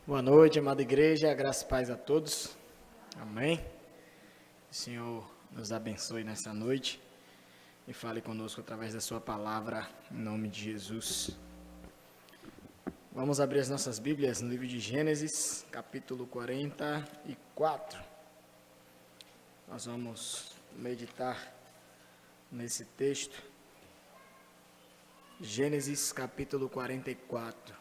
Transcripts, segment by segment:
Boa noite, amada igreja, graça e paz a todos, amém. O Senhor nos abençoe nessa noite e fale conosco através da sua palavra, em nome de Jesus. Vamos abrir as nossas Bíblias no livro de Gênesis, capítulo 44. Nós vamos meditar nesse texto. Gênesis, capítulo 44.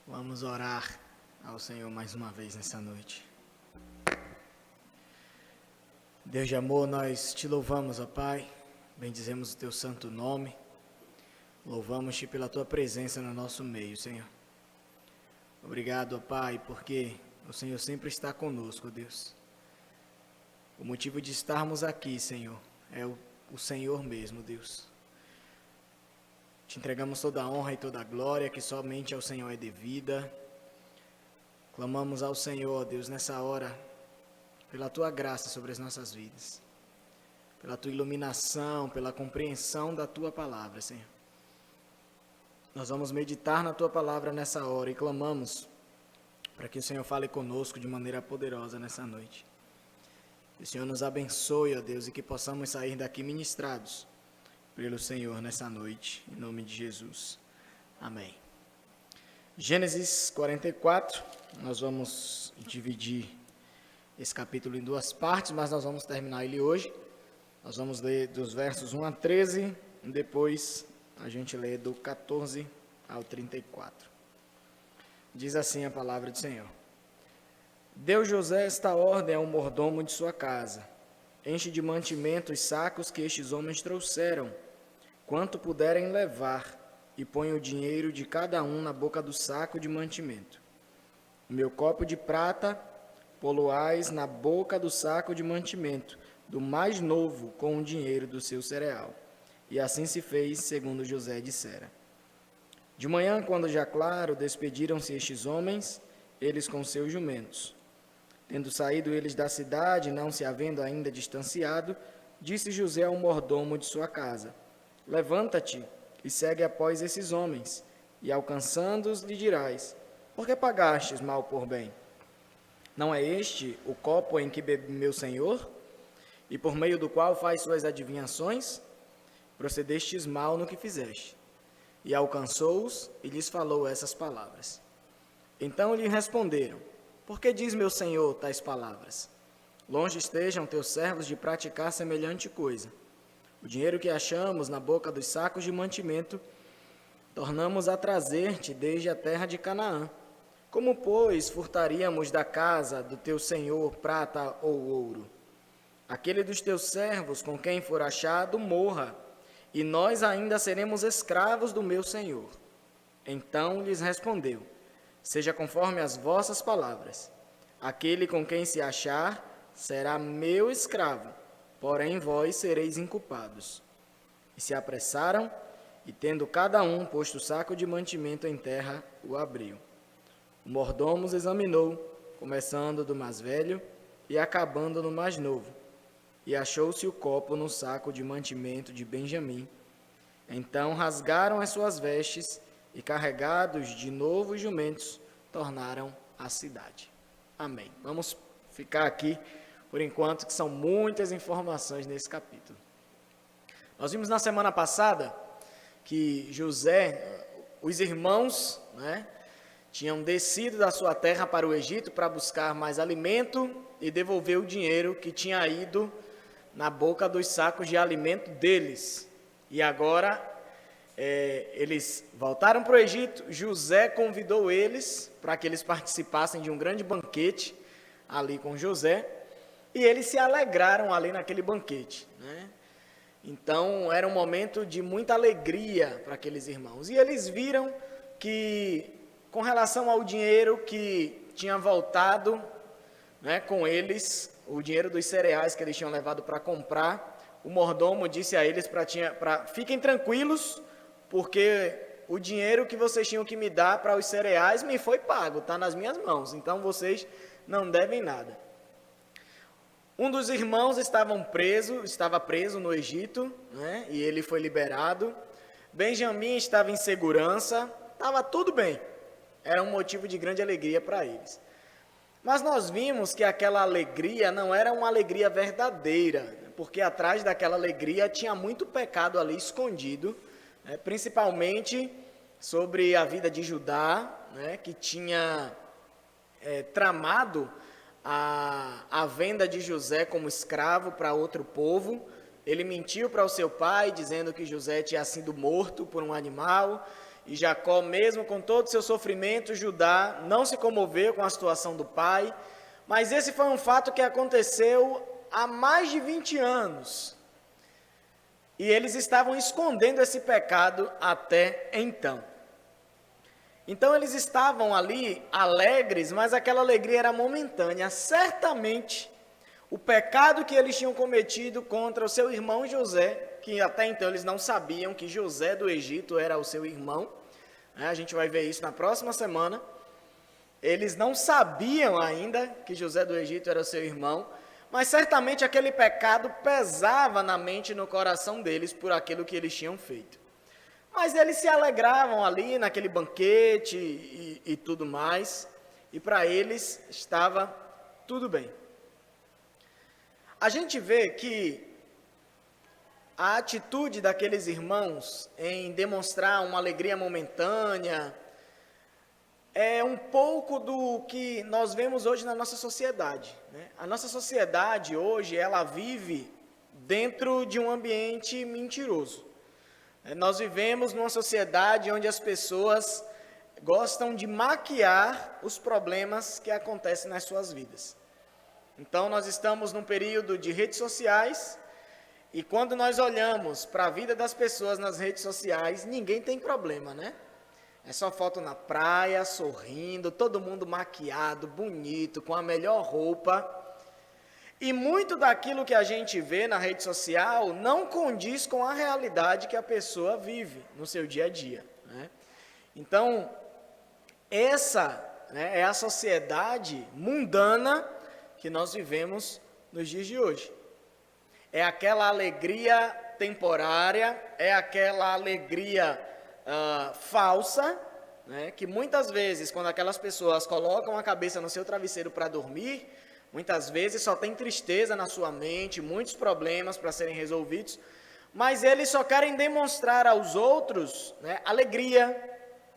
Vamos orar ao Senhor mais uma vez nessa noite. Deus de amor, nós te louvamos, ó Pai, bendizemos o teu santo nome, louvamos-te pela tua presença no nosso meio, Senhor. Obrigado, ó Pai, porque o Senhor sempre está conosco, Deus. O motivo de estarmos aqui, Senhor, é o Senhor mesmo, Deus. Te entregamos toda a honra e toda a glória que somente ao Senhor é devida. Clamamos ao Senhor, Deus, nessa hora, pela Tua graça sobre as nossas vidas, pela Tua iluminação, pela compreensão da Tua palavra, Senhor. Nós vamos meditar na Tua palavra nessa hora e clamamos para que o Senhor fale conosco de maneira poderosa nessa noite. Que o Senhor nos abençoe, ó Deus, e que possamos sair daqui ministrados pelo Senhor nessa noite, em nome de Jesus. Amém. Gênesis 44, nós vamos dividir esse capítulo em duas partes, mas nós vamos terminar ele hoje. Nós vamos ler dos versos 1 a 13, e depois a gente lê do 14 ao 34. Diz assim a palavra do Senhor. Deu José esta ordem ao mordomo de sua casa: enche de mantimento os sacos que estes homens trouxeram, quanto puderem levar, e põe o dinheiro de cada um na boca do saco de mantimento. O meu copo de prata poloais na boca do saco de mantimento, do mais novo com o dinheiro do seu cereal. E assim se fez, segundo José dissera. De manhã, quando já claro, despediram-se estes homens, eles com seus jumentos. Tendo saído eles da cidade, não se havendo ainda distanciado, disse José ao mordomo de sua casa: levanta-te e segue após esses homens, e alcançando-os lhe dirás: por que pagastes mal por bem? Não é este o copo em que bebe meu senhor, e por meio do qual faz suas adivinhações? Procedestes mal no que fizeste. E alcançou-os e lhes falou essas palavras. Então lhe responderam: por que diz meu senhor tais palavras? Longe estejam teus servos de praticar semelhante coisa. O dinheiro que achamos na boca dos sacos de mantimento, tornamos a trazer-te desde a terra de Canaã. Como, pois, furtaríamos da casa do teu senhor prata ou ouro? Aquele dos teus servos com quem for achado, morra, e nós ainda seremos escravos do meu senhor. Então lhes respondeu: seja conforme as vossas palavras. Aquele com quem se achar será meu escravo, porém vós sereis inculpados. E se apressaram, e tendo cada um posto o saco de mantimento em terra, o abriu. O mordomo os examinou, começando do mais velho e acabando no mais novo. E achou-se o copo no saco de mantimento de Benjamim. Então rasgaram as suas vestes e, carregados de novo os jumentos, tornaram à cidade. Amém. Vamos ficar aqui por enquanto, que são muitas informações nesse capítulo. Nós vimos na semana passada que José, os irmãos, tinham descido da sua terra para o Egito para buscar mais alimento e devolver o dinheiro que tinha ido na boca dos sacos de alimento deles. E agora eles voltaram para o Egito. José convidou eles para que eles participassem de um grande banquete ali com José. E eles se alegraram ali naquele banquete, Então, era um momento de muita alegria para aqueles irmãos. E eles viram que, com relação ao dinheiro que tinha voltado com eles, o dinheiro dos cereais que eles tinham levado para comprar, o mordomo disse a eles fiquem tranquilos, porque o dinheiro que vocês tinham que me dar para os cereais me foi pago, está nas minhas mãos, então vocês não devem nada. Um dos irmãos estava preso no Egito, né? E ele foi liberado. Benjamim estava em segurança, estava tudo bem. Era um motivo de grande alegria para eles. Mas nós vimos que aquela alegria não era uma alegria verdadeira, porque atrás daquela alegria tinha muito pecado ali escondido, né? Principalmente sobre a vida de Judá, né? Que tinha tramado a venda de José como escravo para outro povo. Ele mentiu para o seu pai, dizendo que José tinha sido morto por um animal. E Jacó, mesmo com todo o seu sofrimento, Judá não se comoveu com a situação do pai. Mas esse foi um fato que aconteceu há mais de 20 anos. E eles estavam escondendo esse pecado até então. Então eles estavam ali alegres, mas aquela alegria era momentânea. Certamente, o pecado que eles tinham cometido contra o seu irmão José, que até então eles não sabiam que José do Egito era o seu irmão, né? A gente vai ver isso na próxima semana. Eles não sabiam ainda que José do Egito era o seu irmão, mas certamente aquele pecado pesava na mente e no coração deles por aquilo que eles tinham feito. Mas eles se alegravam ali naquele banquete e tudo mais, e para eles estava tudo bem. A gente vê que a atitude daqueles irmãos em demonstrar uma alegria momentânea é um pouco do que nós vemos hoje na nossa sociedade, né? A nossa sociedade hoje, ela vive dentro de um ambiente mentiroso. Nós vivemos numa sociedade onde as pessoas gostam de maquiar os problemas que acontecem nas suas vidas. Então, nós estamos num período de redes sociais, e quando nós olhamos para a vida das pessoas nas redes sociais, ninguém tem problema, né? É só foto na praia, sorrindo, todo mundo maquiado, bonito, com a melhor roupa. E muito daquilo que a gente vê na rede social não condiz com a realidade que a pessoa vive no seu dia a dia, né? Então, essa, né, é a sociedade mundana que nós vivemos nos dias de hoje. É aquela alegria temporária, é aquela alegria falsa, né, que muitas vezes, quando aquelas pessoas colocam a cabeça no seu travesseiro para dormir, muitas vezes só tem tristeza na sua mente, muitos problemas para serem resolvidos, mas eles só querem demonstrar aos outros, né, alegria,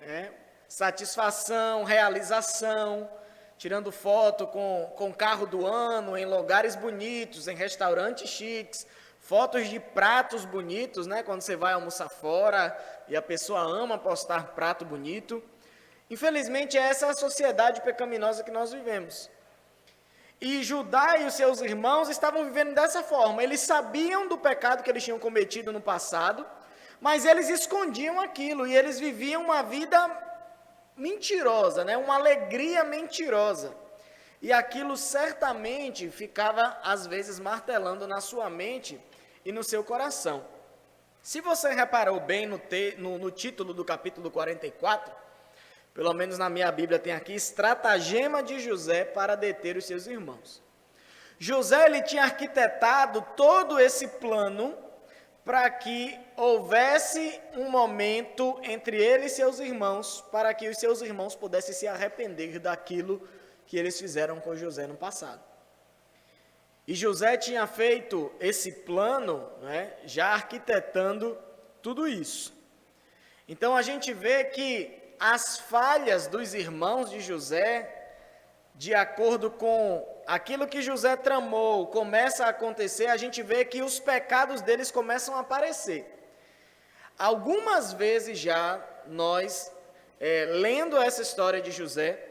né, satisfação, realização, tirando foto com o carro do ano, em lugares bonitos, em restaurantes chiques, fotos de pratos bonitos, né, quando você vai almoçar fora e a pessoa ama postar prato bonito. Infelizmente, essa é a sociedade pecaminosa que nós vivemos. E Judá e os seus irmãos estavam vivendo dessa forma. Eles sabiam do pecado que eles tinham cometido no passado, mas eles escondiam aquilo e eles viviam uma vida mentirosa, né? Uma alegria mentirosa. E aquilo certamente ficava, às vezes, martelando na sua mente e no seu coração. Se você reparou bem no título do capítulo 44, pelo menos na minha Bíblia tem aqui, estratagema de José para deter os seus irmãos. José, ele tinha arquitetado todo esse plano para que houvesse um momento entre ele e seus irmãos, para que os seus irmãos pudessem se arrepender daquilo que eles fizeram com José no passado. E José tinha feito esse plano, né, já arquitetando tudo isso. Então a gente vê que as falhas dos irmãos de José, de acordo com aquilo que José tramou, começa a acontecer, a gente vê que os pecados deles começam a aparecer. Algumas vezes já, nós, lendo essa história de José,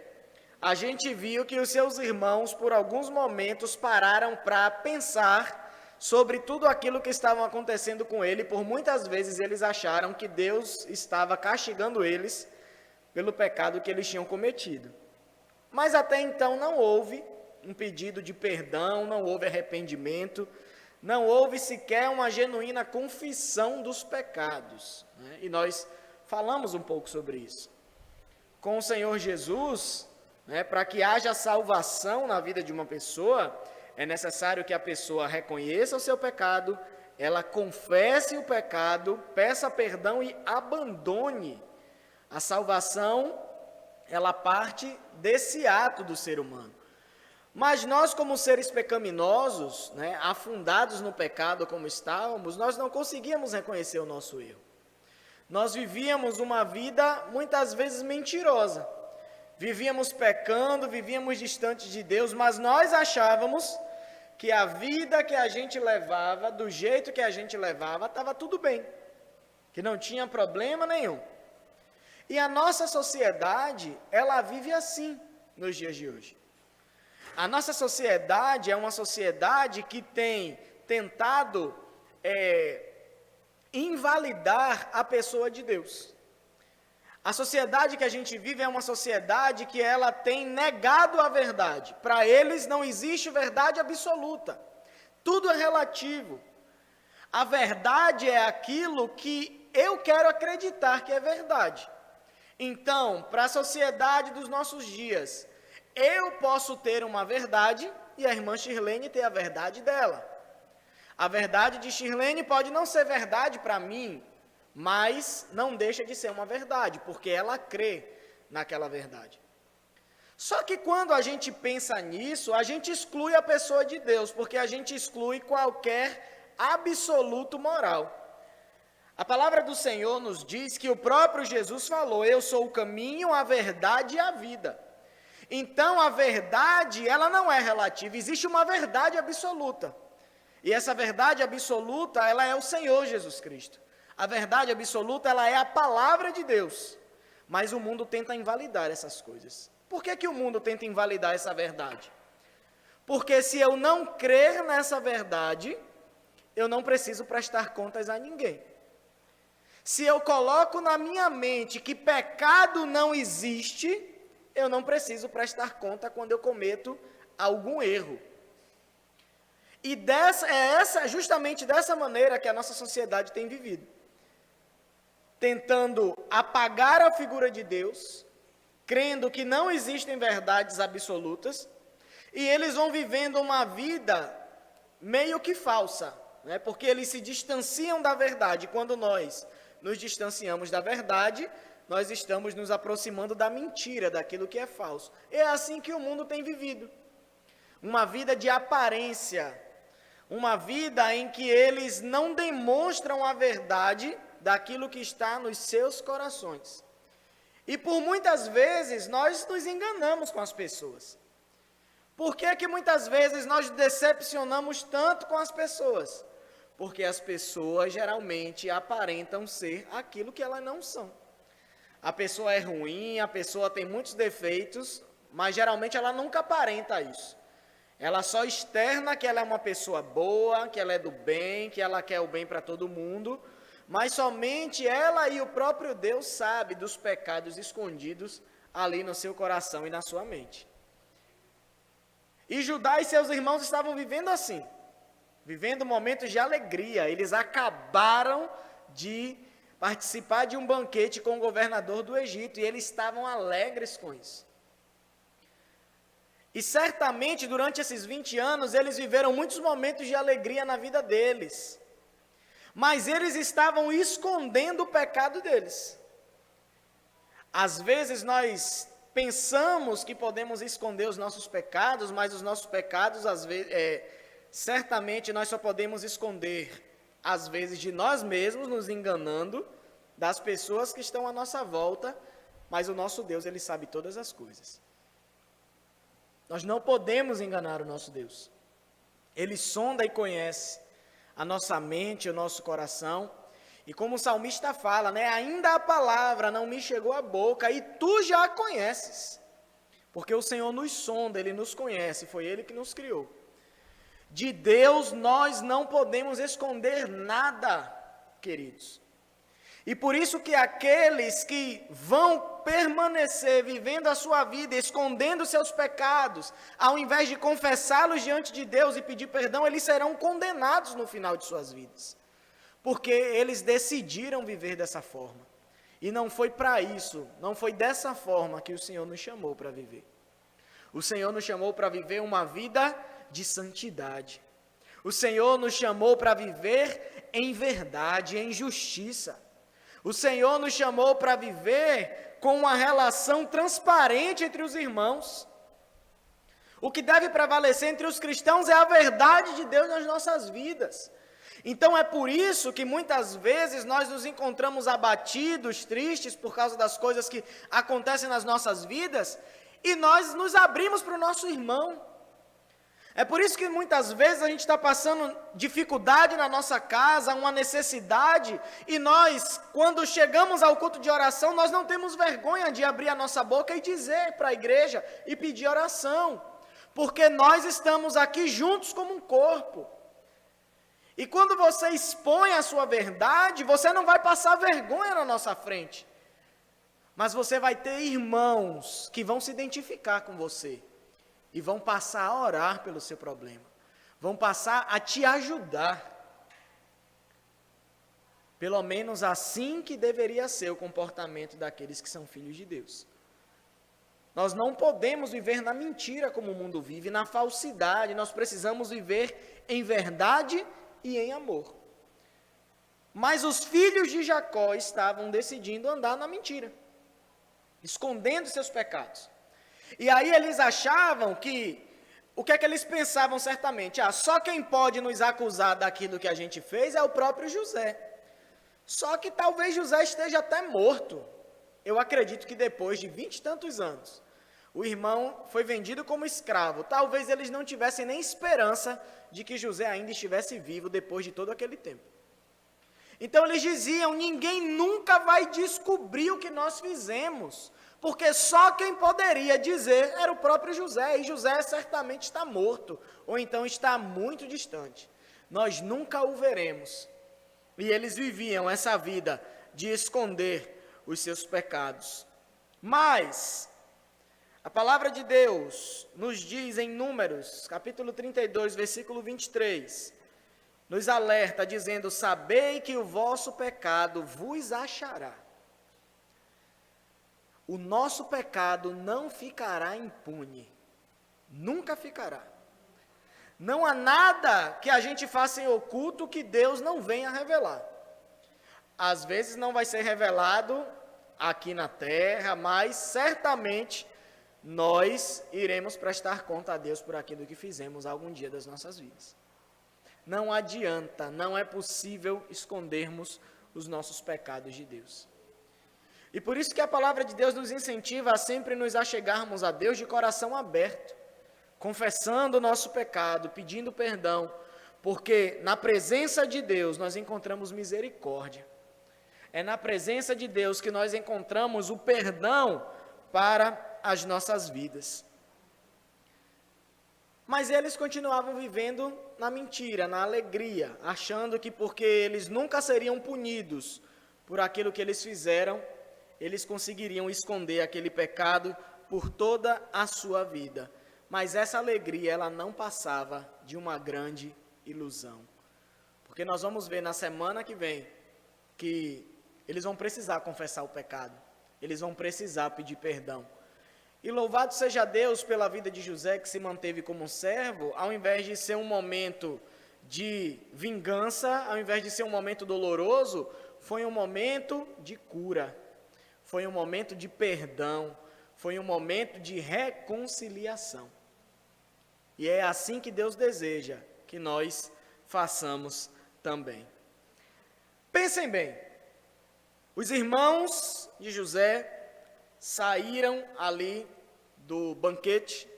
a gente viu que os seus irmãos, por alguns momentos, pararam para pensar sobre tudo aquilo que estava acontecendo com ele. Por muitas vezes eles acharam que Deus estava castigando eles pelo pecado que eles tinham cometido. Mas até então não houve um pedido de perdão, não houve arrependimento, não houve sequer uma genuína confissão dos pecados, né? E nós falamos um pouco sobre isso. Com o Senhor Jesus, né, para que haja salvação na vida de uma pessoa, é necessário que a pessoa reconheça o seu pecado, ela confesse o pecado, peça perdão e abandone. A salvação, ela parte desse ato do ser humano. Mas nós, como seres pecaminosos, afundados no pecado como estávamos, nós não conseguíamos reconhecer o nosso erro. Nós vivíamos uma vida muitas vezes mentirosa. Vivíamos pecando, vivíamos distantes de Deus, mas nós achávamos que a vida que a gente levava, do jeito que a gente levava, estava tudo bem, que não tinha problema nenhum. E a nossa sociedade, ela vive assim nos dias de hoje. A nossa sociedade é uma sociedade que tem tentado invalidar a pessoa de Deus. A sociedade que a gente vive é uma sociedade que ela tem negado a verdade. Para eles não existe verdade absoluta. Tudo é relativo. A verdade é aquilo que eu quero acreditar que é verdade. Então, para a sociedade dos nossos dias, eu posso ter uma verdade e a irmã Shirlene ter a verdade dela. A verdade de Shirlene pode não ser verdade para mim, mas não deixa de ser uma verdade, porque ela crê naquela verdade. Só que quando a gente pensa nisso, a gente exclui a pessoa de Deus, porque a gente exclui qualquer absoluto moral. A palavra do Senhor nos diz que o próprio Jesus falou: eu sou o caminho, a verdade e a vida. Então a verdade, ela não é relativa, existe uma verdade absoluta. E essa verdade absoluta, ela é o Senhor Jesus Cristo. A verdade absoluta, ela é a palavra de Deus. Mas o mundo tenta invalidar essas coisas. Por que o mundo tenta invalidar essa verdade? Porque se eu não crer nessa verdade, eu não preciso prestar contas a ninguém. Se eu coloco na minha mente que pecado não existe, eu não preciso prestar conta quando eu cometo algum erro. E justamente dessa maneira que a nossa sociedade tem vivido. Tentando apagar a figura de Deus, crendo que não existem verdades absolutas, e eles vão vivendo uma vida meio que falsa, porque eles se distanciam da verdade. Quando nós nos distanciamos da verdade, nós estamos nos aproximando da mentira, daquilo que é falso. É assim que o mundo tem vivido. Uma vida de aparência, uma vida em que eles não demonstram a verdade daquilo que está nos seus corações. E por muitas vezes nós nos enganamos com as pessoas. Por que muitas vezes nós decepcionamos tanto com as pessoas? Porque as pessoas geralmente aparentam ser aquilo que elas não são. A pessoa é ruim, a pessoa tem muitos defeitos, mas geralmente ela nunca aparenta isso. Ela só externa que ela é uma pessoa boa, que ela é do bem, que ela quer o bem para todo mundo, mas somente ela e o próprio Deus sabe dos pecados escondidos ali no seu coração e na sua mente. E Judá e seus irmãos estavam vivendo assim, vivendo momentos de alegria. Eles acabaram de participar de um banquete com o governador do Egito e eles estavam alegres com isso. E certamente durante esses 20 anos eles viveram muitos momentos de alegria na vida deles. Mas eles estavam escondendo o pecado deles. Às vezes nós pensamos que podemos esconder os nossos pecados, mas os nossos pecados, às vezes, certamente nós só podemos esconder, às vezes, de nós mesmos, nos enganando, das pessoas que estão à nossa volta, mas o nosso Deus, Ele sabe todas as coisas. Nós não podemos enganar o nosso Deus. Ele sonda e conhece a nossa mente, o nosso coração. E como o salmista fala, ainda a palavra não me chegou à boca e tu já a conheces. Porque o Senhor nos sonda, Ele nos conhece, foi Ele que nos criou. De Deus nós não podemos esconder nada, queridos. E por isso que aqueles que vão permanecer vivendo a sua vida, escondendo seus pecados, ao invés de confessá-los diante de Deus e pedir perdão, eles serão condenados no final de suas vidas. Porque eles decidiram viver dessa forma. E não foi para isso, não foi dessa forma que o Senhor nos chamou para viver. O Senhor nos chamou para viver uma vida de santidade. O Senhor nos chamou para viver em verdade, em justiça. O Senhor nos chamou para viver com uma relação transparente entre os irmãos. O que deve prevalecer entre os cristãos é a verdade de Deus nas nossas vidas. Então é por isso que muitas vezes nós nos encontramos abatidos, tristes por causa das coisas que acontecem nas nossas vidas e nós nos abrimos para o nosso irmão. É por isso que muitas vezes a gente está passando dificuldade na nossa casa, uma necessidade, e nós, quando chegamos ao culto de oração, nós não temos vergonha de abrir a nossa boca e dizer para a igreja e pedir oração, porque nós estamos aqui juntos como um corpo. E quando você expõe a sua verdade, você não vai passar vergonha na nossa frente, mas você vai ter irmãos que vão se identificar com você. E vão passar a orar pelo seu problema. Vão passar a te ajudar. Pelo menos assim que deveria ser o comportamento daqueles que são filhos de Deus. Nós não podemos viver na mentira como o mundo vive, na falsidade. Nós precisamos viver em verdade e em amor. Mas os filhos de Jacó estavam decidindo andar na mentira, escondendo seus pecados. E aí eles achavam que, o que é que eles pensavam certamente? Só quem pode nos acusar daquilo que a gente fez é o próprio José. Só que talvez José esteja até morto. Eu acredito que depois de 20 e tantos anos, o irmão foi vendido como escravo. Talvez eles não tivessem nem esperança de que José ainda estivesse vivo depois de todo aquele tempo. Então eles diziam, ninguém nunca vai descobrir o que nós fizemos, porque só quem poderia dizer era o próprio José, e José certamente está morto, ou então está muito distante. Nós nunca o veremos. E eles viviam essa vida de esconder os seus pecados. Mas a palavra de Deus nos diz em Números, capítulo 32, versículo 23, nos alerta dizendo, sabei que o vosso pecado vos achará. O nosso pecado não ficará impune, nunca ficará. Não há nada que a gente faça em oculto que Deus não venha revelar. Às vezes não vai ser revelado aqui na terra, mas certamente nós iremos prestar conta a Deus por aquilo que fizemos algum dia das nossas vidas. Não adianta, não é possível escondermos os nossos pecados de Deus. E por isso que a palavra de Deus nos incentiva a sempre nos achegarmos a Deus de coração aberto, confessando o nosso pecado, pedindo perdão, porque na presença de Deus nós encontramos misericórdia. É na presença de Deus que nós encontramos o perdão para as nossas vidas. Mas eles continuavam vivendo na mentira, na alegria, achando que porque eles nunca seriam punidos por aquilo que eles fizeram, eles conseguiriam esconder aquele pecado por toda a sua vida. Mas essa alegria, ela não passava de uma grande ilusão. Porque nós vamos ver na semana que vem que eles vão precisar confessar o pecado. Eles vão precisar pedir perdão. E louvado seja Deus pela vida de José, que se manteve como um servo, ao invés de ser um momento de vingança, ao invés de ser um momento doloroso, foi um momento de cura. Foi um momento de perdão, foi um momento de reconciliação. E é assim que Deus deseja que nós façamos também. Pensem bem, os irmãos de José saíram ali do banquete,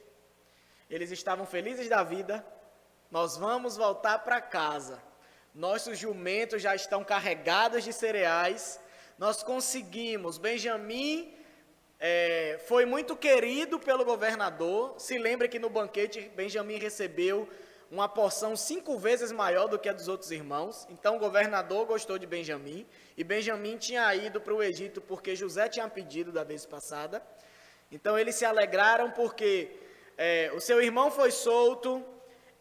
eles estavam felizes da vida, nós vamos voltar para casa, nossos jumentos já estão carregados de cereais, nós conseguimos, Benjamim foi muito querido pelo governador, se lembre que no banquete Benjamim recebeu uma porção 5 vezes maior do que a dos outros irmãos, então o governador gostou de Benjamim, e Benjamim tinha ido para o Egito porque José tinha pedido da vez passada, então eles se alegraram porque o seu irmão foi solto,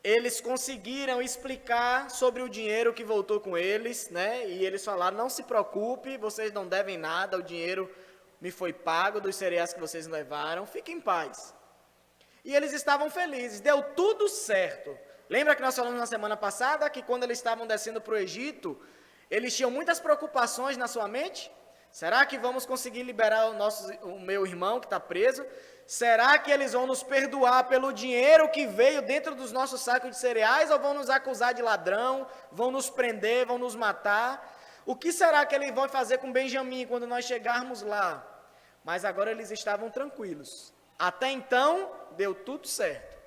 eles conseguiram explicar sobre o dinheiro que voltou com eles, né? E eles falaram, não se preocupe, vocês não devem nada, o dinheiro me foi pago dos cereais que vocês levaram, fiquem em paz. e eles estavam felizes, deu tudo certo. Lembra que nós falamos na semana passada que quando eles estavam descendo para o Egito, eles tinham muitas preocupações na sua mente? Será que vamos conseguir liberar o meu irmão que está preso? Será que eles vão nos perdoar pelo dinheiro que veio dentro dos nossos sacos de cereais ou vão nos acusar de ladrão, vão nos prender, vão nos matar? O que será que eles vão fazer com Benjamim quando nós chegarmos lá? Mas agora eles estavam tranquilos. Até então, deu tudo certo.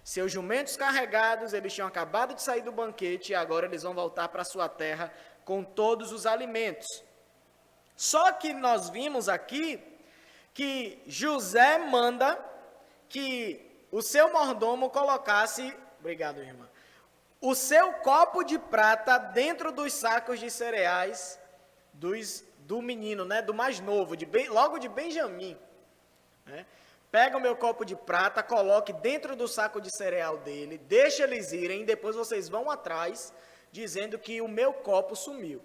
Seus jumentos carregados, eles tinham acabado de sair do banquete e agora eles vão voltar para sua terra com todos os alimentos. Só que nós vimos aqui que José manda que o seu mordomo colocasse, obrigado, irmã, o seu copo de prata dentro dos sacos de cereais do menino, né, do mais novo, logo de Benjamim. Né? Pega o meu copo de prata, coloque dentro do saco de cereal dele, deixa eles irem, depois vocês vão atrás, dizendo que o meu copo sumiu.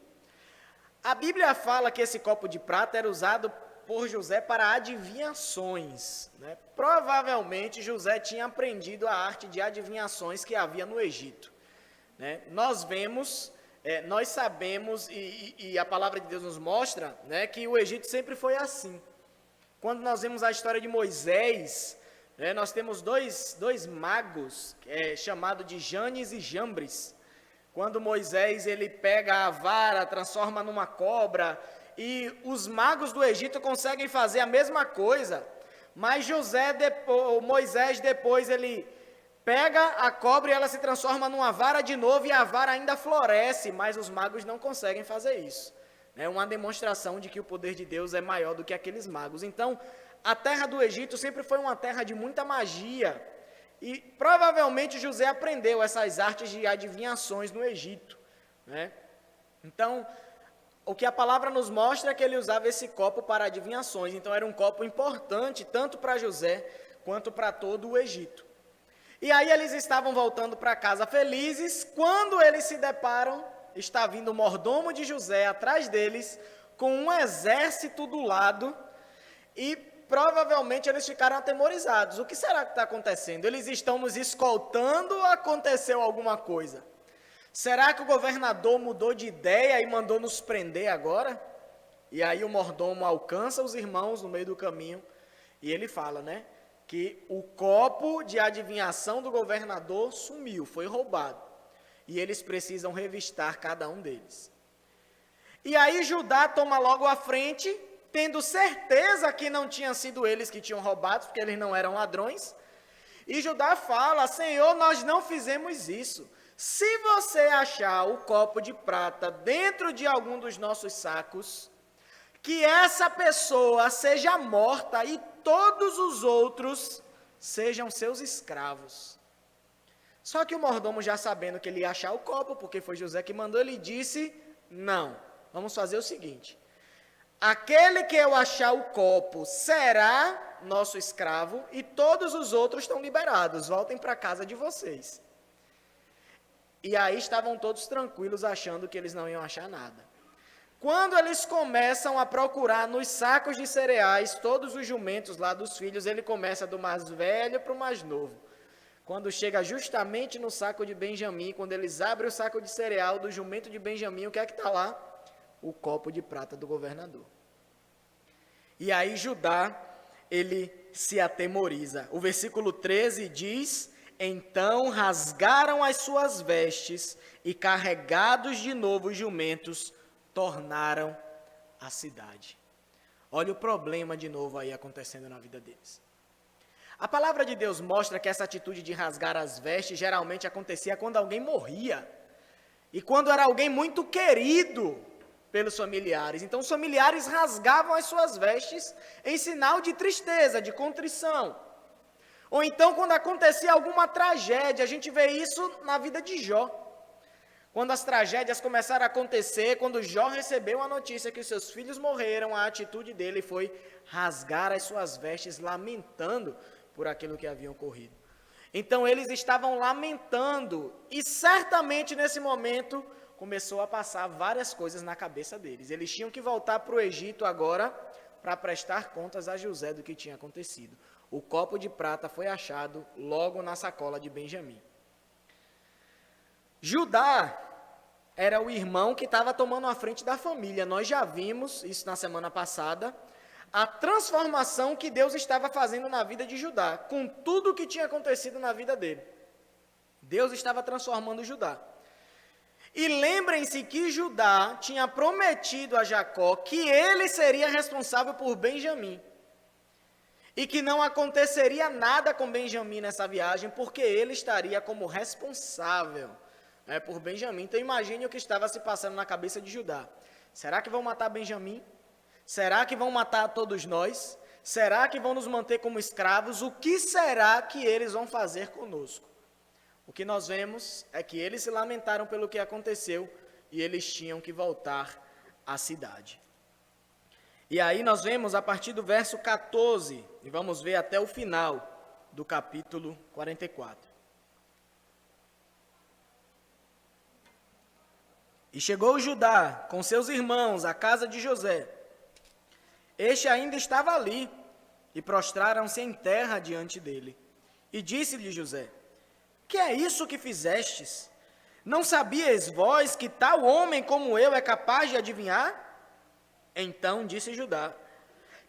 A Bíblia fala que esse copo de prata era usado por José para adivinhações. Né? Provavelmente José tinha aprendido a arte de adivinhações que havia no Egito. Né? Nós sabemos, e a palavra de Deus nos mostra, né, que o Egito sempre foi assim. Quando nós vemos a história de Moisés, né, nós temos dois magos, chamados de Janes e Jambres. Quando Moisés ele pega a vara, transforma numa cobra, e os magos do Egito conseguem fazer a mesma coisa, mas Moisés depois ele pega a cobra e ela se transforma numa vara de novo e a vara ainda floresce, mas os magos não conseguem fazer isso. É uma demonstração de que o poder de Deus é maior do que aqueles magos. Então, a terra do Egito sempre foi uma terra de muita magia. E provavelmente José aprendeu essas artes de adivinhações no Egito. Né? Então, o que a palavra nos mostra é que ele usava esse copo para adivinhações. Então, era um copo importante, tanto para José quanto para todo o Egito. E aí eles estavam voltando para casa felizes, quando eles se deparam, está vindo o mordomo de José atrás deles, com um exército do lado, e provavelmente eles ficaram atemorizados. O que será que está acontecendo? Eles estão nos escoltando ou aconteceu alguma coisa? Será que o governador mudou de ideia e mandou nos prender agora? E aí o mordomo alcança os irmãos no meio do caminho e ele fala, né, que o copo de adivinhação do governador sumiu, foi roubado. E eles precisam revistar cada um deles. E aí Judá toma logo a frente, tendo certeza que não tinham sido eles que tinham roubado, porque eles não eram ladrões. E Judá fala, Senhor, nós não fizemos isso. Se você achar o copo de prata dentro de algum dos nossos sacos, que essa pessoa seja morta e todos os outros sejam seus escravos. Só que o mordomo, já sabendo que ele ia achar o copo, porque foi José que mandou, ele disse, não, vamos fazer o seguinte, aquele que eu achar o copo será nosso escravo e todos os outros estão liberados, voltem para a casa de vocês. E aí estavam todos tranquilos, achando que eles não iam achar nada. Quando eles começam a procurar nos sacos de cereais, todos os jumentos lá dos filhos, ele começa do mais velho para o mais novo. Quando chega justamente no saco de Benjamim, quando eles abrem o saco de cereal do jumento de Benjamim, o que é que está lá? O copo de prata do governador. E aí Judá, ele se atemoriza. O versículo 13 diz, então rasgaram as suas vestes e carregados de novo os jumentos, tornaram a cidade. Olha o problema de novo aí acontecendo na vida deles. A palavra de Deus mostra que essa atitude de rasgar as vestes geralmente acontecia quando alguém morria. E quando era alguém muito querido pelos familiares. Então os familiares rasgavam as suas vestes em sinal de tristeza, de contrição. Ou então quando acontecia alguma tragédia, a gente vê isso na vida de Jó. Quando as tragédias começaram a acontecer, quando Jó recebeu a notícia que os seus filhos morreram, a atitude dele foi rasgar as suas vestes, lamentando por aquilo que havia ocorrido. Então eles estavam lamentando, e certamente nesse momento começou a passar várias coisas na cabeça deles. Eles tinham que voltar para o Egito agora para prestar contas a José do que tinha acontecido. O copo de prata foi achado logo na sacola de Benjamim. Judá era o irmão que estava tomando a frente da família. Nós já vimos isso na semana passada, a transformação que Deus estava fazendo na vida de Judá, com tudo o que tinha acontecido na vida dele. Deus estava transformando Judá. E lembrem-se que Judá tinha prometido a Jacó que ele seria responsável por Benjamim. E que não aconteceria nada com Benjamim nessa viagem, porque ele estaria como responsável por Benjamim. Então imagine o que estava se passando na cabeça de Judá. Será que vão matar Benjamim? Será que vão matar todos nós? Será que vão nos manter como escravos? O que será que eles vão fazer conosco? O que nós vemos é que eles se lamentaram pelo que aconteceu e eles tinham que voltar à cidade. E aí nós vemos a partir do verso 14, e vamos ver até o final do capítulo 44. E chegou Judá com seus irmãos à casa de José. Este ainda estava ali, e prostraram-se em terra diante dele. E disse-lhe José: que é isso que fizestes? Não sabias vós que tal homem como eu é capaz de adivinhar? Então disse Judá: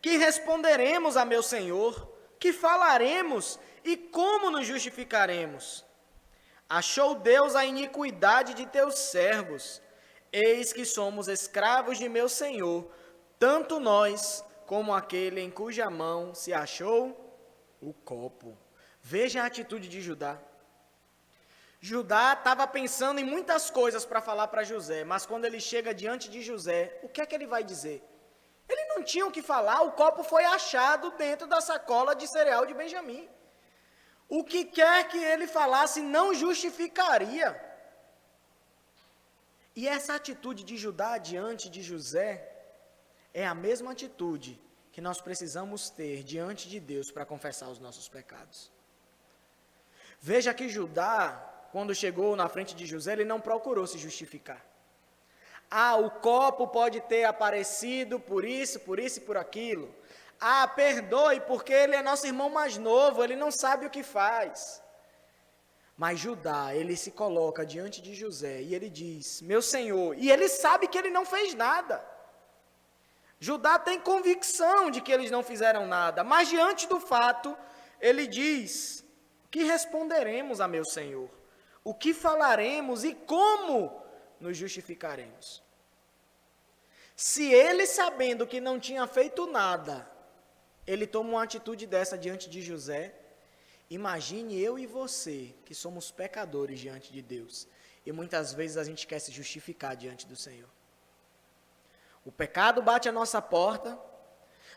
que responderemos a meu senhor? Que falaremos? E como nos justificaremos? Achou Deus a iniquidade de teus servos. Eis que somos escravos de meu senhor, tanto nós como aquele em cuja mão se achou o copo. Veja a atitude de Judá. Judá estava pensando em muitas coisas para falar para José, mas quando ele chega diante de José, o que é que ele vai dizer? Ele não tinha o que falar, o copo foi achado dentro da sacola de cereal de Benjamim. O que quer que ele falasse não justificaria. E essa atitude de Judá diante de José é a mesma atitude que nós precisamos ter diante de Deus para confessar os nossos pecados. Veja que Judá, quando chegou na frente de José, ele não procurou se justificar. Ah, o copo pode ter aparecido por isso e por aquilo. Ah, perdoe, porque ele é nosso irmão mais novo, ele não sabe o que faz. Mas Judá, ele se coloca diante de José e ele diz: meu senhor, e ele sabe que ele não fez nada. Judá tem convicção de que eles não fizeram nada, mas diante do fato, ele diz: que responderemos a meu senhor? O que falaremos e como nos justificaremos? Se ele, sabendo que não tinha feito nada, ele toma uma atitude dessa diante de José, imagine eu e você, que somos pecadores diante de Deus, e muitas vezes a gente quer se justificar diante do Senhor. O pecado bate à nossa porta,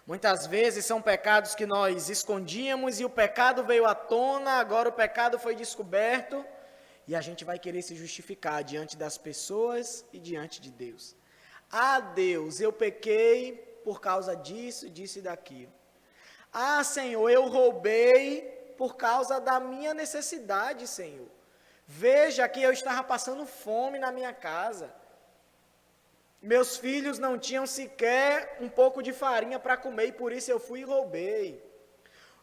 muitas vezes são pecados que nós escondíamos e o pecado veio à tona, agora o pecado foi descoberto, e a gente vai querer se justificar diante das pessoas e diante de Deus. Ah, Deus, eu pequei por causa disso, disso e daquilo. Ah, Senhor, eu roubei por causa da minha necessidade, Senhor. Veja que eu estava passando fome na minha casa. Meus filhos não tinham sequer um pouco de farinha para comer e por isso eu fui e roubei.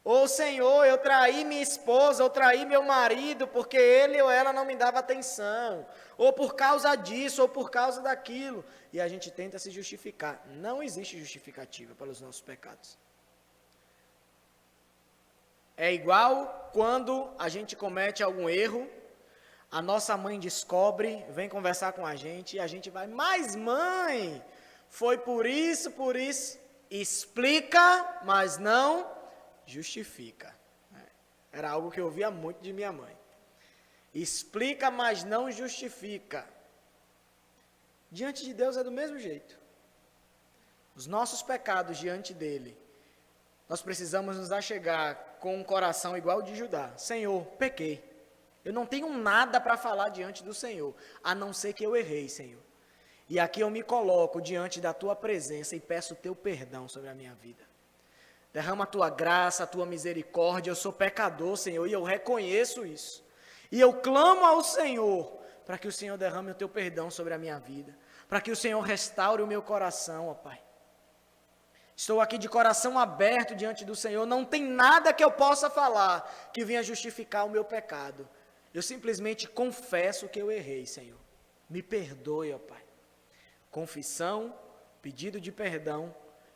Ou, Senhor, eu traí minha esposa, eu traí meu marido, porque ele ou ela não me dava atenção. Ou por causa disso, ou por causa daquilo. E a gente tenta se justificar. Não existe justificativa pelos nossos pecados. É igual quando a gente comete algum erro, a nossa mãe descobre, vem conversar com a gente, e a gente vai: mas mãe, foi por isso, explica, mas não justifica. Era algo que eu ouvia muito de minha mãe. Explica, mas não justifica. Diante de Deus é do mesmo jeito. Os nossos pecados diante dele, nós precisamos nos achegar com um coração igual ao de Judá. Senhor, pequei. Eu não tenho nada para falar diante do Senhor, a não ser que eu errei, Senhor. E aqui eu me coloco diante da tua presença e peço o teu perdão sobre a minha vida. Derrama a tua graça, a tua misericórdia. Eu sou pecador, Senhor, e eu reconheço isso. E eu clamo ao Senhor para que o Senhor derrame o teu perdão sobre a minha vida, para que o Senhor restaure o meu coração, ó Pai. Estou aqui de coração aberto diante do Senhor, não tem nada que eu possa falar que venha justificar o meu pecado. Eu simplesmente confesso que eu errei, Senhor. Me perdoe, ó Pai. Confissão, pedido de perdão,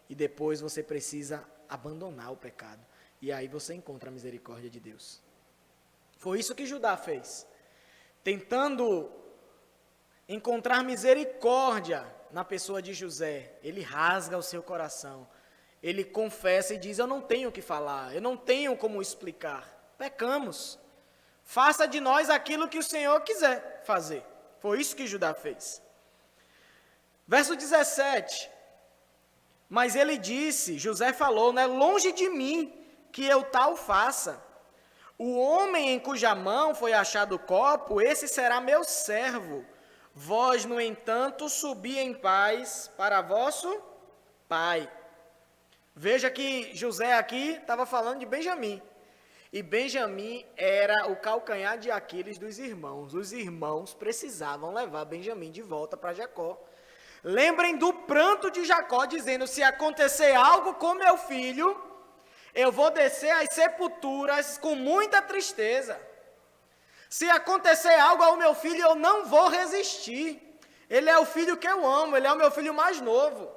e depois você precisa abandonar o pecado. E aí você encontra a misericórdia de Deus. Foi isso que Judá fez. Tentando encontrar misericórdia na pessoa de José, ele rasga o seu coração. Ele confessa e diz, eu não tenho o que falar, eu não tenho como explicar. Pecamos. Faça de nós aquilo que o Senhor quiser fazer. Foi isso que Judá fez. Verso 17. Mas ele disse, José falou, longe de mim que eu tal faça. O homem em cuja mão foi achado o copo, esse será meu servo. Vós, no entanto, subi em paz para vosso pai. Veja que José aqui estava falando de Benjamim. E Benjamim era o calcanhar de Aquiles dos irmãos. Os irmãos precisavam levar Benjamim de volta para Jacó. Lembrem do pranto de Jacó, dizendo, se acontecer algo com meu filho, eu vou descer às sepulturas com muita tristeza. Se acontecer algo ao meu filho, eu não vou resistir. Ele é o filho que eu amo, ele é o meu filho mais novo.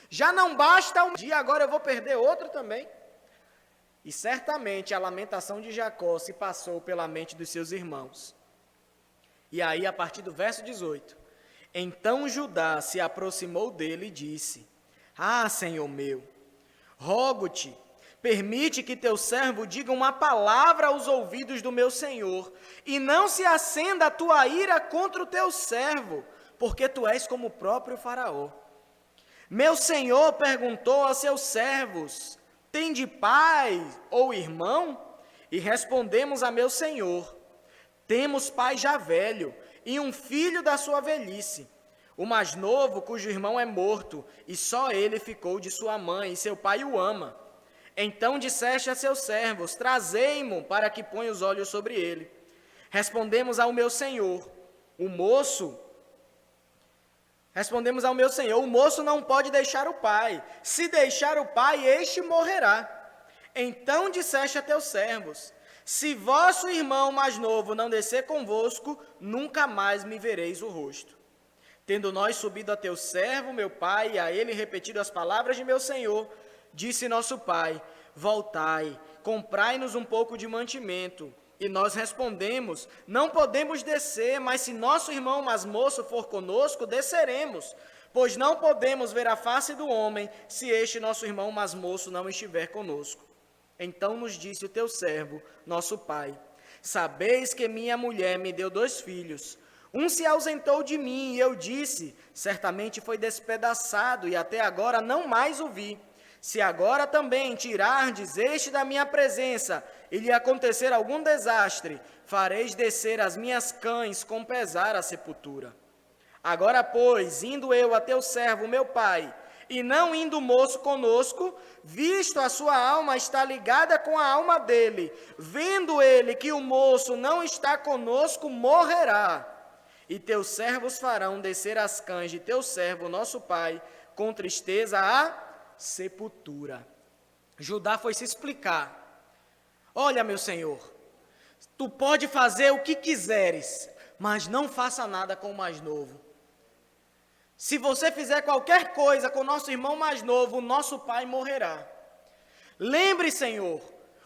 Já não basta um dia, agora eu vou perder outro também. E certamente a lamentação de Jacó se passou pela mente dos seus irmãos. E aí, a partir do verso 18, então Judá se aproximou dele e disse, Senhor meu, rogo-te, permite que teu servo diga uma palavra aos ouvidos do meu senhor, e não se acenda a tua ira contra o teu servo, porque tu és como o próprio faraó. Meu senhor perguntou a seus servos, tende pai ou irmão? E respondemos a meu senhor, temos pai já velho, e um filho da sua velhice, o mais novo, cujo irmão é morto, e só ele ficou de sua mãe, e seu pai o ama. Então disseste a seus servos, trazei-mo para que ponha os olhos sobre ele. Respondemos ao meu senhor, o moço não pode deixar o pai. Se deixar o pai, este morrerá. Então disseste a teus servos, se vosso irmão mais novo não descer convosco, nunca mais me vereis o rosto. Tendo nós subido a teu servo, meu pai, e a ele repetido as palavras de meu senhor, disse nosso pai, voltai, comprai-nos um pouco de mantimento. E nós respondemos, não podemos descer, mas se nosso irmão mais moço for conosco, desceremos, pois não podemos ver a face do homem, se este nosso irmão mais moço não estiver conosco. Então nos disse o teu servo, nosso pai, sabeis que minha mulher me deu 2 filhos, um se ausentou de mim, e eu disse, certamente foi despedaçado, e até agora não mais o vi. Se agora também tirardes este da minha presença, e lhe acontecer algum desastre, fareis descer as minhas cães com pesar à sepultura. Agora, pois, indo eu a teu servo, meu pai, e não indo o moço conosco, visto a sua alma está ligada com a alma dele, vendo ele que o moço não está conosco, morrerá. E teus servos farão descer as cães de teu servo, nosso pai, com tristeza à sepultura. Judá foi se explicar. Olha, meu senhor, tu pode fazer o que quiseres, mas não faça nada com o mais novo. Se você fizer qualquer coisa com o nosso irmão mais novo, o nosso pai morrerá. Lembre, Senhor,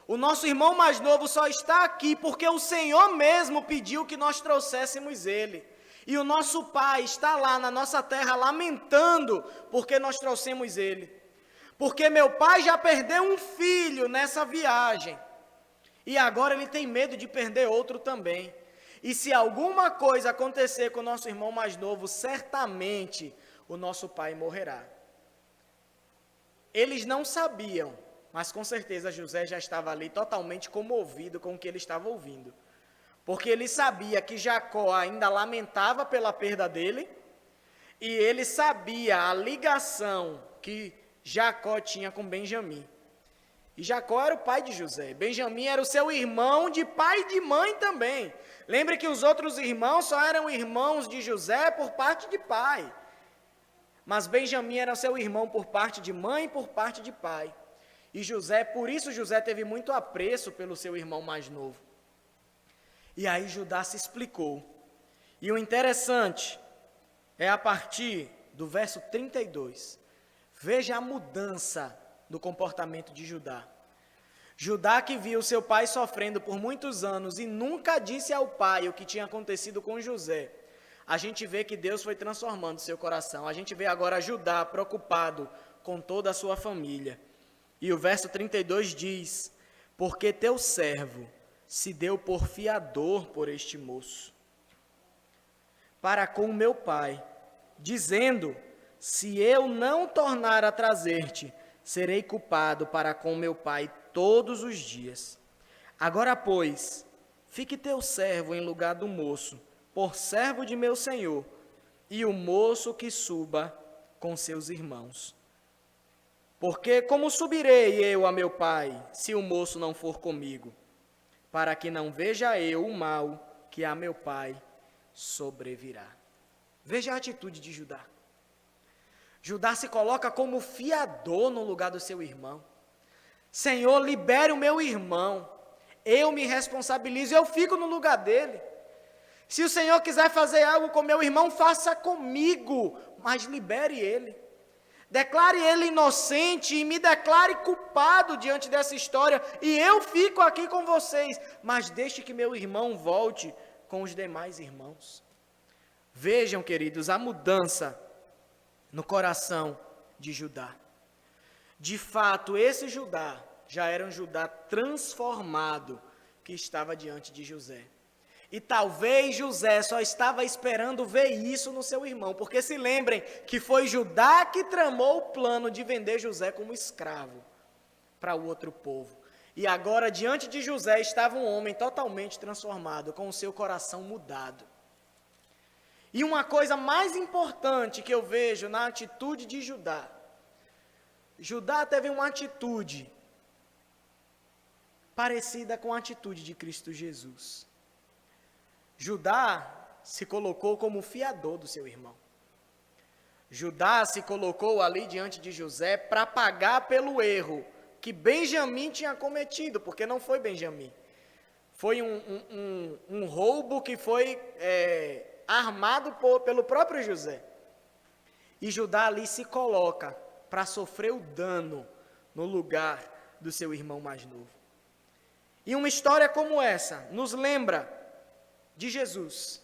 o nosso irmão mais novo só está aqui porque o Senhor mesmo pediu que nós trouxéssemos ele. E o nosso pai está lá na nossa terra lamentando porque nós trouxemos ele. Porque meu pai já perdeu um filho nessa viagem. E agora ele tem medo de perder outro também. E se alguma coisa acontecer com o nosso irmão mais novo, certamente o nosso pai morrerá. Eles não sabiam, mas com certeza José já estava ali totalmente comovido com o que ele estava ouvindo. Porque ele sabia que Jacó ainda lamentava pela perda dele, e ele sabia a ligação que Jacó tinha com Benjamim. E Jacó era o pai de José. Benjamim era o seu irmão de pai e de mãe também. Lembre que os outros irmãos só eram irmãos de José por parte de pai. mas Benjamim era seu irmão por parte de mãe e por parte de pai. E José, por isso José teve muito apreço pelo seu irmão mais novo. E aí Judá se explicou. E o interessante é a partir do verso 32. Veja a mudança no comportamento de Judá. Judá, que viu seu pai sofrendo por muitos anos e nunca disse ao pai o que tinha acontecido com José, a gente vê que Deus foi transformando seu coração. A gente vê agora Judá preocupado com toda a sua família. E o verso 32 diz: porque teu servo se deu por fiador por este moço, para com o meu pai, dizendo: se eu não tornar a trazer-te, serei culpado para com meu pai todos os dias. Agora, pois, fique teu servo em lugar do moço, por servo de meu senhor, e o moço que suba com seus irmãos. Porque como subirei eu a meu pai, se o moço não for comigo? Para que não veja eu o mal que a meu pai sobrevirá. Veja a atitude de Judá. Judá se coloca como fiador no lugar do seu irmão. Senhor, libere o meu irmão. Eu me responsabilizo, eu fico no lugar dele. Se o Senhor quiser fazer algo com meu irmão, faça comigo, mas libere ele. Declare ele inocente e me declare culpado diante dessa história, e eu fico aqui com vocês, mas deixe que meu irmão volte com os demais irmãos. Vejam, queridos, a mudança no coração de Judá. De fato, esse Judá já era um Judá transformado que estava diante de José. E talvez José só estava esperando ver isso no seu irmão, porque se lembrem que foi Judá que tramou o plano de vender José como escravo para o outro povo. E agora, diante de José, estava um homem totalmente transformado, com o seu coração mudado. E uma coisa mais importante que eu vejo na atitude de Judá, Judá teve uma atitude parecida com a atitude de Cristo Jesus. Judá se colocou como fiador do seu irmão. Judá se colocou ali diante de José para pagar pelo erro que Benjamim tinha cometido, porque não foi Benjamim. Foi um roubo que foi armado pelo próprio José. E Judá ali se coloca para sofrer o dano no lugar do seu irmão mais novo. E uma história como essa nos lembra de Jesus.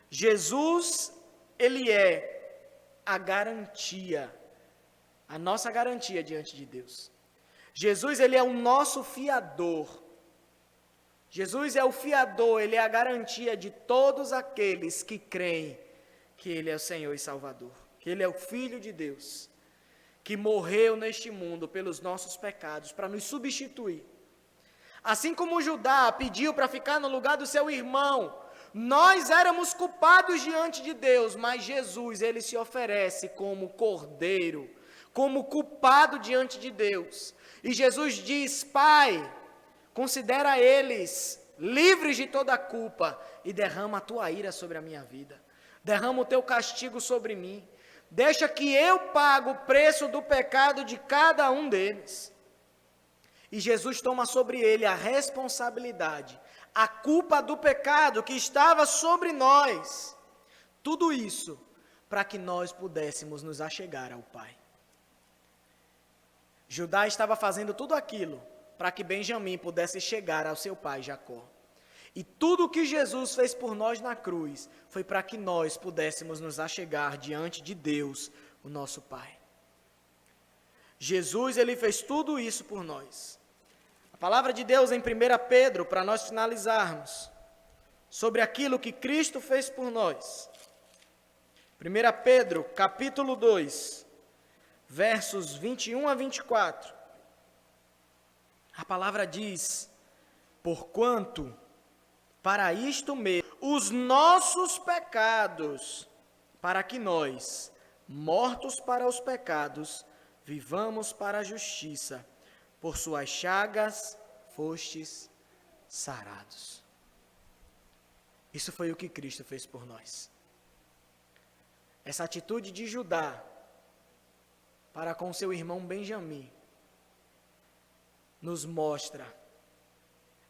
Jesus, ele é a garantia, a nossa garantia diante de Deus. Jesus, ele é o nosso fiador. Jesus é o fiador, ele é a garantia de todos aqueles que creem que ele é o Senhor e Salvador, que ele é o Filho de Deus, que morreu neste mundo pelos nossos pecados, para nos substituir. Assim como Judá pediu para ficar no lugar do seu irmão, nós éramos culpados diante de Deus, mas Jesus, ele se oferece como cordeiro, como culpado diante de Deus. E Jesus diz: Pai, considera eles livres de toda culpa e derrama a tua ira sobre a minha vida. Derrama o teu castigo sobre mim. Deixa que eu pague o preço do pecado de cada um deles. E Jesus toma sobre ele a responsabilidade, a culpa do pecado que estava sobre nós. Tudo isso para que nós pudéssemos nos achegar ao Pai. Judá estava fazendo tudo aquilo para que Benjamim pudesse chegar ao seu pai Jacó. E tudo o que Jesus fez por nós na cruz foi para que nós pudéssemos nos achegar diante de Deus, o nosso Pai. Jesus, ele fez tudo isso por nós. A palavra de Deus em 1 Pedro, para nós finalizarmos, sobre aquilo que Cristo fez por nós. 1 Pedro, capítulo 2, versos 21 a 24. A palavra diz: porquanto, para isto mesmo, os nossos pecados, para que nós, mortos para os pecados, vivamos para a justiça, por suas chagas fostes sarados. Isso foi o que Cristo fez por nós. Essa atitude de Judá para com seu irmão Benjamim, nos mostra,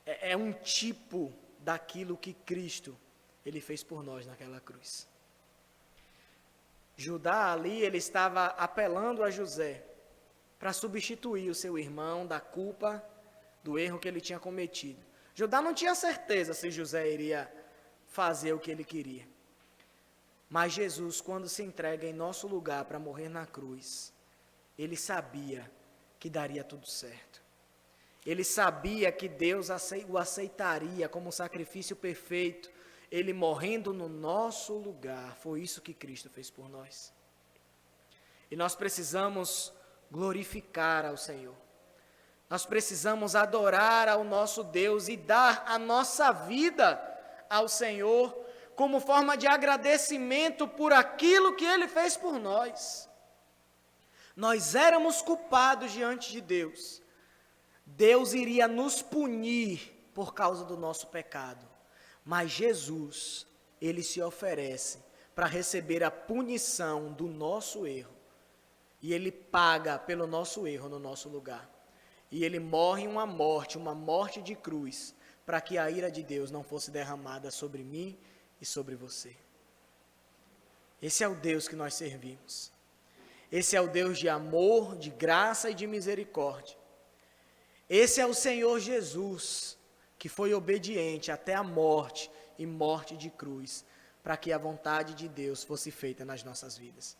é um tipo daquilo que Cristo, ele fez por nós naquela cruz. Judá ali, ele estava apelando a José para substituir o seu irmão da culpa do erro que ele tinha cometido. Judá não tinha certeza se José iria fazer o que ele queria. Mas Jesus, quando se entrega em nosso lugar para morrer na cruz, ele sabia que daria tudo certo. Ele sabia que Deus o aceitaria como um sacrifício perfeito, ele morrendo no nosso lugar. Foi isso que Cristo fez por nós. E nós precisamos glorificar ao Senhor. Nós precisamos adorar ao nosso Deus e dar a nossa vida ao Senhor como forma de agradecimento por aquilo que Ele fez por nós. Nós éramos culpados diante de Deus. Deus iria nos punir por causa do nosso pecado. Mas Jesus, Ele se oferece para receber a punição do nosso erro. E Ele paga pelo nosso erro no nosso lugar. E Ele morre uma morte de cruz, para que a ira de Deus não fosse derramada sobre mim e sobre você. Esse é o Deus que nós servimos. Esse é o Deus de amor, de graça e de misericórdia. Esse é o Senhor Jesus, que foi obediente até a morte e morte de cruz, para que a vontade de Deus fosse feita nas nossas vidas.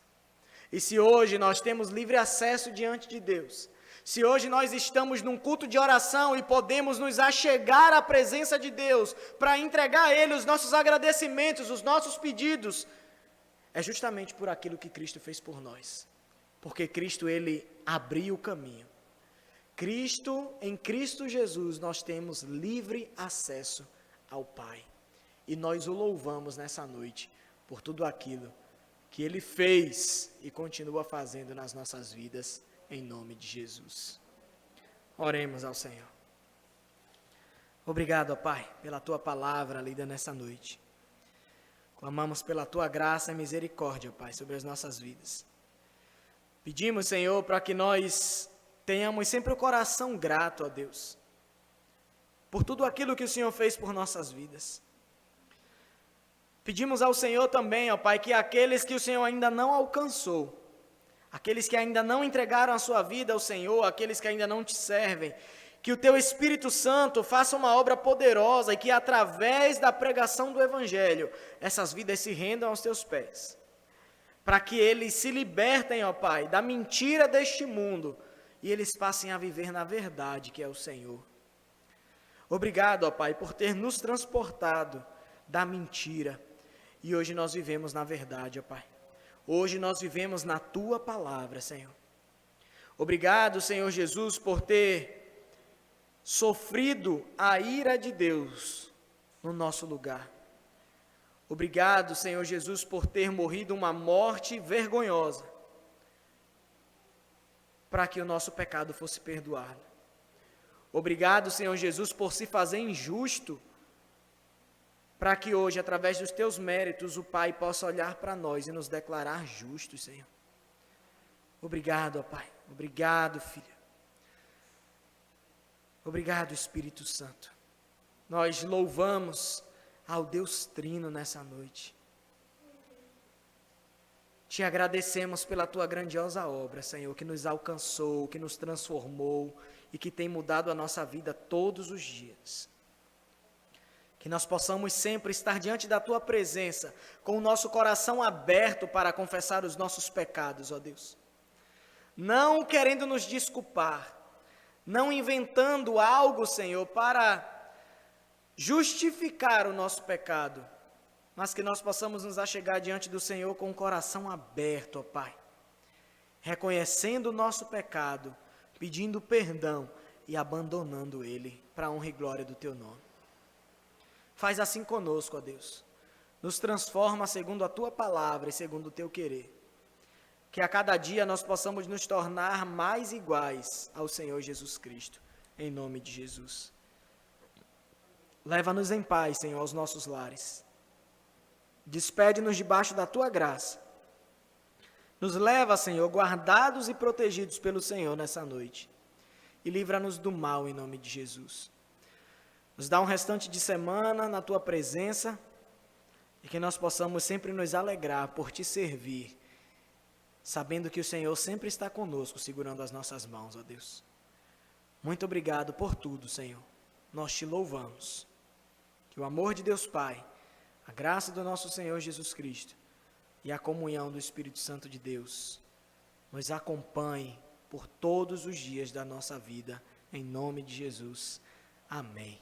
E se hoje nós temos livre acesso diante de Deus, se hoje nós estamos num culto de oração e podemos nos achegar à presença de Deus para entregar a Ele os nossos agradecimentos, os nossos pedidos, é justamente por aquilo que Cristo fez por nós. Porque Cristo, Ele abriu o caminho. Em Cristo Jesus, nós temos livre acesso ao Pai. E nós o louvamos nessa noite por tudo aquilo que Ele fez e continua fazendo nas nossas vidas, em nome de Jesus. Oremos ao Senhor. Obrigado, ó Pai, pela Tua palavra lida nessa noite. Clamamos pela Tua graça e misericórdia, Pai, sobre as nossas vidas. Pedimos, Senhor, para que nós tenhamos sempre o coração grato a Deus, por tudo aquilo que o Senhor fez por nossas vidas. Pedimos ao Senhor também, ó Pai, que aqueles que o Senhor ainda não alcançou, aqueles que ainda não entregaram a sua vida ao Senhor, aqueles que ainda não te servem, que o Teu Espírito Santo faça uma obra poderosa e que através da pregação do Evangelho, essas vidas se rendam aos Teus pés, para que eles se libertem, ó Pai, da mentira deste mundo e eles passem a viver na verdade que é o Senhor. Obrigado, ó Pai, por ter nos transportado da mentira e hoje nós vivemos na verdade, ó Pai. Hoje nós vivemos na Tua palavra, Senhor. Obrigado, Senhor Jesus, por ter sofrido a ira de Deus no nosso lugar. Obrigado, Senhor Jesus, por ter morrido uma morte vergonhosa, para que o nosso pecado fosse perdoado. Obrigado, Senhor Jesus, por se fazer injusto, para que hoje, através dos Teus méritos, o Pai possa olhar para nós e nos declarar justos, Senhor. Obrigado, ó Pai. Obrigado, Filho. Obrigado, Espírito Santo. Nós louvamos ao Deus Trino nessa noite. Te agradecemos pela Tua grandiosa obra, Senhor, que nos alcançou, que nos transformou e que tem mudado a nossa vida todos os dias. Que nós possamos sempre estar diante da Tua presença, com o nosso coração aberto para confessar os nossos pecados, ó Deus. Não querendo nos desculpar, não inventando algo, Senhor, para justificar o nosso pecado, mas que nós possamos nos achegar diante do Senhor com o coração aberto, ó Pai, reconhecendo o nosso pecado, pedindo perdão e abandonando ele para a honra e glória do Teu nome. Faz assim conosco, ó Deus. Nos transforma segundo a Tua palavra e segundo o Teu querer. Que a cada dia nós possamos nos tornar mais iguais ao Senhor Jesus Cristo. Em nome de Jesus. Leva-nos em paz, Senhor, aos nossos lares. Despede-nos debaixo da Tua graça. Nos leva, Senhor, guardados e protegidos pelo Senhor nessa noite. E livra-nos do mal em nome de Jesus. Nos dá um restante de semana na tua presença e que nós possamos sempre nos alegrar por te servir, sabendo que o Senhor sempre está conosco, segurando as nossas mãos, ó Deus. Muito obrigado por tudo, Senhor. Nós te louvamos. Que o amor de Deus Pai, a graça do nosso Senhor Jesus Cristo e a comunhão do Espírito Santo de Deus nos acompanhe por todos os dias da nossa vida, em nome de Jesus. Amém.